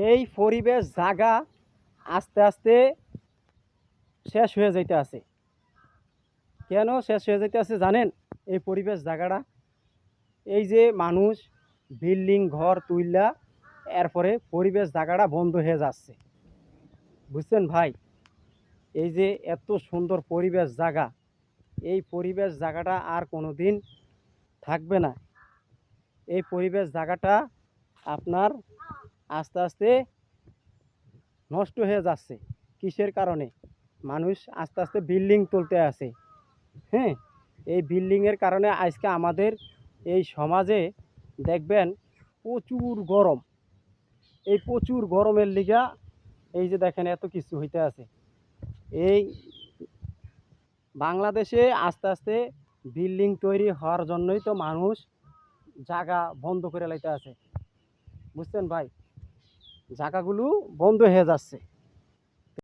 এই পরিবেশ জাগা আস্তে আস্তে শেষ হয়ে যাইতে আছে। কেন শেষ হয়ে যাইতে আছে জানেন? এই পরিবেশ জায়গাটা, এই যে মানুষ বিল্ডিং ঘর তুইলা এরপরে পরিবেশ জায়গাটা বন্ধ হয়ে যাচ্ছে, বুঝছেন ভাই? এই যে এত সুন্দর পরিবেশ জায়গা, এই পরিবেশ জায়গাটা আর কোনো দিন থাকবে না। এই পরিবেশ জায়গাটা আপনার আস্তে আস্তে নষ্ট হয়ে যাচ্ছে। কিসের কারণে? মানুষ আস্তে আস্তে বিল্ডিং তুলতে আছে। হ্যাঁ, এই বিল্ডিংয়ের কারণে আজকে আমাদের এই সমাজে দেখবেন প্রচুর গরম। এই প্রচুর গরমের লিগা এই যে দেখেন এত কিছু হইতে আছে। এই বাংলাদেশে আস্তে আস্তে বিল্ডিং তৈরি হওয়ার জন্যই তো মানুষ জায়গা বন্ধ করে লাইতে আছে, বুঝছেন ভাই? জায়গাগুলো বন্ধ হয়ে যাচ্ছে।